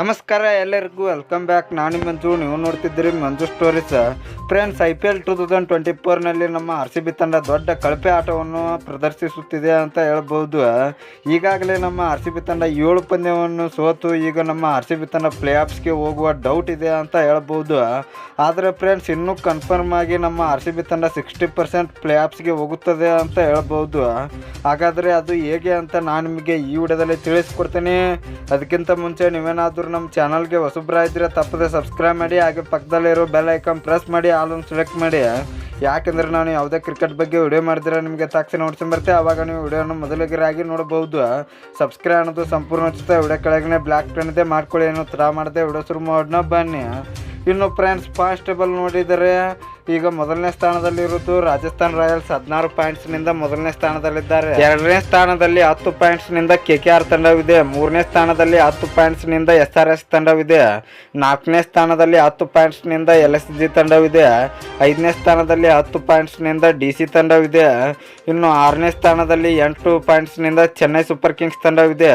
ನಮಸ್ಕಾರ ಎಲ್ಲರಿಗೂ welcome back. ನಾನು ಮಂಜು, ನೀವು ನೋಡ್ತಿದ್ದೀರಿ ಮಂಜು ಸ್ಟೋರೀಸ್. ಫ್ರೆಂಡ್ಸ್, IPL 2024ನಲ್ಲಿ ನಮ್ಮ RCB ತಂಡ ದೊಡ್ಡ ಕಳಪೆ ಆಟವನ್ನು ಪ್ರದರ್ಶಿಸುತ್ತಿದೆ ಅಂತ ಹೇಳ್ಬೋದು. ಈಗಾಗಲೇ ನಮ್ಮ RCB ತಂಡ 7 ಪಂದ್ಯವನ್ನು ಸೋತು ಈಗ ನಮ್ಮ RCB ತಂಡ ಪ್ಲೇ ಆಫ್ಸ್ಗೆ ಹೋಗುವ ಡೌಟ್ ಇದೆ ಅಂತ ಹೇಳ್ಬೋದು. ಆದರೆ ಫ್ರೆಂಡ್ಸ್, ಇನ್ನೂ ಕನ್ಫರ್ಮ್ ಆಗಿ ನಮ್ಮ RCB ತಂಡ 60% ಪ್ಲೇ ಆಫ್ಸ್ಗೆ ಹೋಗುತ್ತದೆ ಅಂತ ಹೇಳ್ಬೋದು. ಹಾಗಾದರೆ ಅದು ಹೇಗೆ ಅಂತ ನಾನು ನಿಮಗೆ ಈ ವಿಡಿಯೋದಲ್ಲಿ ತಿಳಿಸ್ಕೊಡ್ತೀನಿ. ಅದಕ್ಕಿಂತ ಮುಂಚೆ ನೀವೇನಾದರೂ ನಮ್ಮ ಚಾನಲ್ಗೆ ಹೊಸಬ್ರಾಯಿದ್ರೆ ತಪ್ಪದೆ ಸಬ್ಸ್ಕ್ರೈಬ್ ಮಾಡಿ, ಹಾಗೆ ಪಕ್ಕದಲ್ಲಿರೋ ಬೆಲ್ ಐಕಾನ್ ಪ್ರೆಸ್ ಮಾಡಿ, ಆಲ್ ಸೆಲೆಕ್ಟ್ ಮಾಡಿ. ಯಾಕೆಂದರೆ ನಾನು ಯಾವುದೇ ಕ್ರಿಕೆಟ್ ಬಗ್ಗೆ ವಿಡಿಯೋ ಮಾಡಿದ್ರೆ ನಿಮಗೆ ತಕ್ಷಣ ನೋಡ್ಕೊಂಬರ್ತೆ, ಆವಾಗ ನೀವು ವಿಡಿಯೋನ ಮೊದಲಿಗರಾಗಿ ನೋಡಬಹುದು. ಸಬ್ಸ್ಕ್ರೈಬ್ ಅನ್ನೋದು ಸಂಪೂರ್ಣ ಉಚಿತ. ವಿಡಿಯೋ ಕೆಳಗಡೆ ಬ್ಲ್ಯಾಕ್ ಪೆನ್ ಇದೆ, ಮಾಡ್ಕೊಳ್ಳಿ. ಏನು ತರ ಮಾಡದೆ ವಿಡಿಯೋ ಶುರು ಮಾಡೋಣ ಬನ್ನಿ. ಇನ್ನು ಫ್ರೆಂಡ್ಸ್, ಫಾಸ್ಟ್ ಟೇಬಲ್ ನೋಡಿದರೆ ಈಗ ಮೊದಲನೇ ಸ್ಥಾನದಲ್ಲಿರುವುದು ರಾಜಸ್ಥಾನ್ ರಾಯಲ್ಸ್ 16 ಪಾಯಿಂಟ್ಸ್ನಿಂದ ಮೊದಲನೇ ಸ್ಥಾನದಲ್ಲಿದ್ದಾರೆ. 2ನೇ ಸ್ಥಾನದಲ್ಲಿ 10 ಪಾಯಿಂಟ್ಸ್ನಿಂದ KKR ತಂಡವಿದೆ. 3ನೇ ಸ್ಥಾನದಲ್ಲಿ 10 ಪಾಯಿಂಟ್ಸ್ನಿಂದ SRH ತಂಡವಿದೆ. 4ನೇ ಸ್ಥಾನದಲ್ಲಿ 10 ಪಾಯಿಂಟ್ಸ್ನಿಂದ LSG ತಂಡವಿದೆ. 5ನೇ ಸ್ಥಾನದಲ್ಲಿ 10 ಪಾಯಿಂಟ್ಸ್ನಿಂದ DC ತಂಡವಿದೆ. ಇನ್ನು 6ನೇ ಸ್ಥಾನದಲ್ಲಿ 8 ಪಾಯಿಂಟ್ಸ್ನಿಂದ ಚೆನ್ನೈ ಸೂಪರ್ ಕಿಂಗ್ಸ್ ತಂಡವಿದೆ.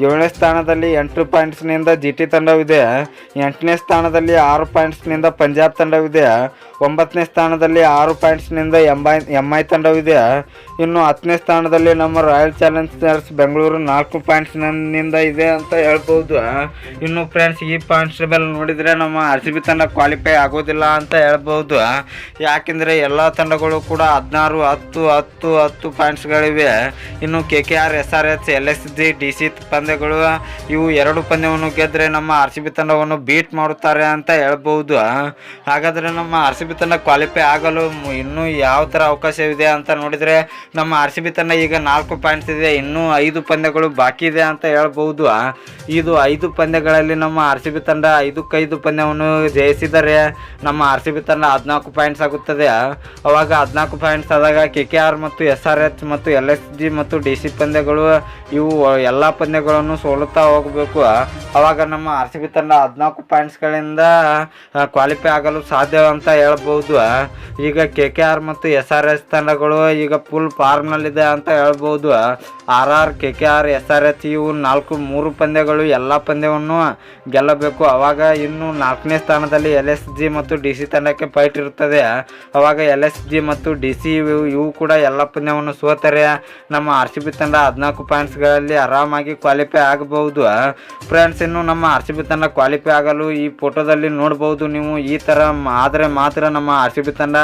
7ನೇ ಸ್ಥಾನದಲ್ಲಿ 8 ಪಾಯಿಂಟ್ಸ್ನಿಂದ GT ತಂಡವಿದೆ. 8ನೇ ಸ್ಥಾನದಲ್ಲಿ 6 ಪಾಯಿಂಟ್ಸ್ನಿಂದ ಪಂಜಾಬ್ ತಂಡವಿದೆ. 9ನೇ ಸ್ಥಾನದಲ್ಲಿ 6 ಪಾಯಿಂಟ್ಸ್ನಿಂದ MI ತಂಡವಿದೆ. ಇನ್ನು 10ನೇ ಸ್ಥಾನದಲ್ಲಿ ನಮ್ಮ ರಾಯಲ್ ಚಾಲೆಂಜರ್ಸ್ ಬೆಂಗಳೂರು 4 ಪಾಯಿಂಟ್ಸ್ನಿಂದ ಇದೆ ಅಂತ ಹೇಳ್ಬೋದು. ಇನ್ನು ಫ್ರೆಂಡ್ಸ್, ಈ ಪಾಯಿಂಟ್ಸ್ ಟೇಬಲ್ ನೋಡಿದರೆ ನಮ್ಮ RCB ತಂಡ ಕ್ವಾಲಿಫೈ ಆಗೋದಿಲ್ಲ ಅಂತ ಹೇಳ್ಬೋದು. ಯಾಕೆಂದರೆ ಎಲ್ಲ ತಂಡಗಳು ಕೂಡ 16, 10, 10, 10 ಪಾಯಿಂಟ್ಸ್ಗಳಿವೆ. ಇನ್ನು KKR, SRH, LSG, DC ಪಂದ್ಯಗಳು ಇವು 2 ಪಂದ್ಯವನ್ನು ಗೆದ್ದರೆ ನಮ್ಮ RCB ತಂಡವನ್ನು ಬೀಟ್ ಮಾಡುತ್ತಾರೆ ಅಂತ ಹೇಳ್ಬೋದು. ಹಾಗಾದರೆ ನಮ್ಮ RCB ತಂಡ ಕ್ವಾಲಿಫೈ ಆಗಲು ಇನ್ನೂ ಯಾವ ಥರ ಅವಕಾಶವಿದೆ ಅಂತ ನೋಡಿದರೆ ನಮ್ಮ RCB ತಂಡ ಈಗ 4 ಪಾಯಿಂಟ್ಸ್ ಇದೆ. ಇನ್ನೂ 5 ಪಂದ್ಯಗಳು ಬಾಕಿ ಇದೆ ಅಂತ ಹೇಳ್ಬೋದು. ಇದು 5 ಪಂದ್ಯಗಳಲ್ಲಿ ನಮ್ಮ RCB ತಂಡ 5 ಪಂದ್ಯವನ್ನು ಜಯಿಸಿದರೆ ನಮ್ಮ RCB ತಂಡ 14 ಪಾಯಿಂಟ್ಸ್ ಆಗುತ್ತದೆ. ಅವಾಗ 14 ಪಾಯಿಂಟ್ಸ್ ಆದಾಗ KKR ಮತ್ತು SRH ಮತ್ತು LSG ಮತ್ತು DC ಪಂದ್ಯಗಳು ಇವು ಎಲ್ಲ ಪಂದ್ಯಗಳನ್ನು ಸೋಲುತ್ತಾ ಹೋಗಬೇಕು. ಅವಾಗ ನಮ್ಮ RCB ತಂಡ 14 ಪಾಯಿಂಟ್ಸ್ಗಳಿಂದ ಕ್ವಾಲಿಫೈ ಆಗಲು ಸಾಧ್ಯ ಅಂತ ಹೇಳ್ಬೋದು. ಈಗ KKR ಮತ್ತು SRH ತಂಡಗಳು ಈಗ ಫುಲ್ ಫಾರ್ಮ್ನಲ್ಲಿದೆ ಅಂತ ಹೇಳ್ಬೋದು. RR, KKR, SRH ಇವು 3 ಪಂದ್ಯಗಳು ಎಲ್ಲ ಪಂದ್ಯವನ್ನು ಗೆಲ್ಲಬೇಕು. ಅವಾಗ ಇನ್ನು 4ನೇ ಸ್ಥಾನದಲ್ಲಿ LSG ಮತ್ತು DC ತಂಡಕ್ಕೆ ಫೈಟ್ ಇರುತ್ತದೆ. ಅವಾಗ LSG ಮತ್ತು DC ಇವು ಕೂಡ ಎಲ್ಲ ಪಂದ್ಯವನ್ನು ಸೋತರೆ ನಮ್ಮ RCB ತಂಡ 14 ಪಾಯಿಂಟ್ಸ್ಗಳಲ್ಲಿ ಆರಾಮಾಗಿ ಕ್ವಾಲಿಫೈ ಆಗಬಹುದು. ಫ್ರೆಂಡ್ಸ್, ಇನ್ನು ನಮ್ಮ RCB ತಂಡ ಕ್ವಾಲಿಫೈ ಆಗಲು ಈ ಫೋಟೋದಲ್ಲಿ ನೋಡ್ಬೋದು ನೀವು. ಈ ಥರ ಆದರೆ ಮಾತ್ರ ನಮ್ಮ RCB ತಂಡ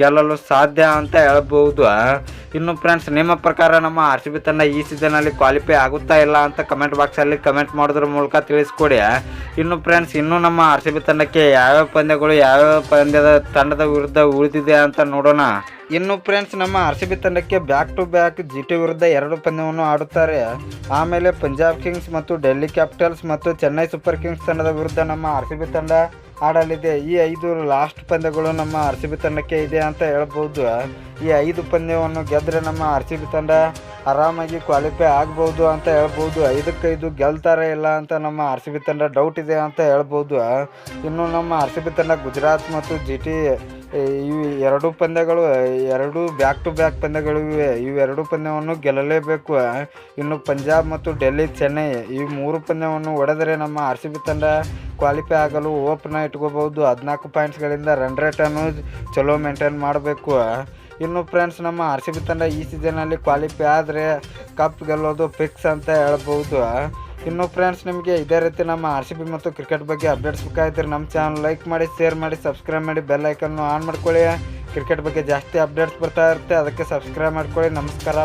ಗೆಲ್ಲಲು ಸಾಧ್ಯ ಅಂತ ಹೇಳ್ಬೋದು. ಇನ್ನು ಫ್ರೆಂಡ್ಸ್, ನಿಮ್ಮ ಪ್ರಕಾರ ನಮ್ಮ RCB ತಂಡ ಈ ಸೀಸನಲ್ಲಿ ಕ್ವಾಲಿಫೈ ಆಗುತ್ತಾ ಇಲ್ಲ ಅಂತ ಕಮೆಂಟ್ ಬಾಕ್ಸಲ್ಲಿ ಕಮೆಂಟ್ ಮಾಡೋದ್ರ ಮೂಲಕ ತಿಳಿಸ್ಕೊಡಿ. ಇನ್ನು ಫ್ರೆಂಡ್ಸ್, ಇನ್ನೂ ನಮ್ಮ RCB ತಂಡಕ್ಕೆ ಯಾವ್ಯಾವ ಪಂದ್ಯಗಳು ಯಾವ್ಯಾವ ತಂಡದ ವಿರುದ್ಧ ಉಳಿದಿದೆ ಅಂತ ನೋಡೋಣ. ಇನ್ನು ಫ್ರೆಂಡ್ಸ್, ನಮ್ಮ RCB ತಂಡಕ್ಕೆ ಬ್ಯಾಕ್ ಟು ಬ್ಯಾಕ್ GT ವಿರುದ್ಧ 2 ಪಂದ್ಯವನ್ನು ಆಡುತ್ತಾರೆ. ಆಮೇಲೆ ಪಂಜಾಬ್ ಕಿಂಗ್ಸ್ ಮತ್ತು ಡೆಲ್ಲಿ ಕ್ಯಾಪಿಟಲ್ಸ್ ಮತ್ತು ಚೆನ್ನೈ ಸೂಪರ್ ಕಿಂಗ್ಸ್ ತಂಡದ ವಿರುದ್ಧ ನಮ್ಮ RCB ತಂಡ ಆಡಲಿದೆ. ಈ 5 ಲಾಸ್ಟ್ ಪಂದ್ಯಗಳು ನಮ್ಮ RCB ತಂಡಕ್ಕೆ ಇದೆ ಅಂತ ಹೇಳ್ಬೋದು. ಈ 5 ಪಂದ್ಯವನ್ನು ಗೆದ್ದರೆ ನಮ್ಮ RCB ತಂಡ ಆರಾಮಾಗಿ ಕ್ವಾಲಿಫೈ ಆಗ್ಬೋದು ಅಂತ ಹೇಳ್ಬೋದು. 5-5 ಗೆಲ್ತಾರೆ ಇಲ್ಲ ಅಂತ ನಮ್ಮ RCB ತಂಡ ಡೌಟ್ ಇದೆ ಅಂತ ಹೇಳ್ಬೋದು. ಇನ್ನು ನಮ್ಮ RCB ತಂಡ ಗುಜರಾತ್ ಮತ್ತು GT ಇವು 2 ಪಂದ್ಯಗಳು 2 ಬ್ಯಾಕ್ ಟು ಬ್ಯಾಕ್ ಪಂದ್ಯಗಳು ಇವೆ. ಇವು 2 ಪಂದ್ಯವನ್ನು ಗೆಲ್ಲಲೇಬೇಕು. ಇನ್ನು ಪಂಜಾಬ್ ಮತ್ತು ಡೆಲ್ಲಿ, ಚೆನ್ನೈ ಈ 3 ಪಂದ್ಯವನ್ನು ಹೊಡೆದರೆ ನಮ್ಮ RCB ತಂಡ ಕ್ವಾಲಿಫೈ ಆಗಲು ಓಪನ್ ಇಟ್ಕೋಬಹುದು. 14 ಪಾಯಿಂಟ್ಸ್ಗಳಿಂದ ರನ್ ರೇಟನ್ನು ಚಲೋ ಮೇಂಟೈನ್ ಮಾಡಬೇಕು. ಇನ್ನು ಫ್ರೆಂಡ್ಸ್, ನಮ್ಮ RCB ತಂಡ ಈ ಸೀಸನಲ್ಲಿ ಕ್ವಾಲಿಫೈ ಆದರೆ ಕಪ್ ಗೆಲ್ಲೋದು ಫಿಕ್ಸ್ ಅಂತ ಹೇಳ್ಬೋದು. ಇನ್ನು ಫ್ರೆಂಡ್ಸ್, ನಿಮಗೆ ಇದೇ ರೀತಿ ನಮ್ಮ RCB ಮತ್ತು ಕ್ರಿಕೆಟ್ ಬಗ್ಗೆ ಅಪ್ಡೇಟ್ಸ್ ಬೇಕಾಗಿದ್ದರೆ ನಮ್ಮ ಚಾನಲ್ ಲೈಕ್ ಮಾಡಿ, ಶೇರ್ ಮಾಡಿ, ಸಬ್ಸ್ಕ್ರೈಬ್ ಮಾಡಿ, ಬೆಲ್ ಐಕನ್ನು ಆನ್ ಮಾಡ್ಕೊಳ್ಳಿ. ಕ್ರಿಕೆಟ್ ಬಗ್ಗೆ ಜಾಸ್ತಿ ಅಪ್ಡೇಟ್ಸ್ ಬರ್ತಾ ಇರುತ್ತೆ, ಅದಕ್ಕೆ ಸಬ್ಸ್ಕ್ರೈಬ್ ಮಾಡ್ಕೊಳ್ಳಿ. ನಮಸ್ಕಾರ.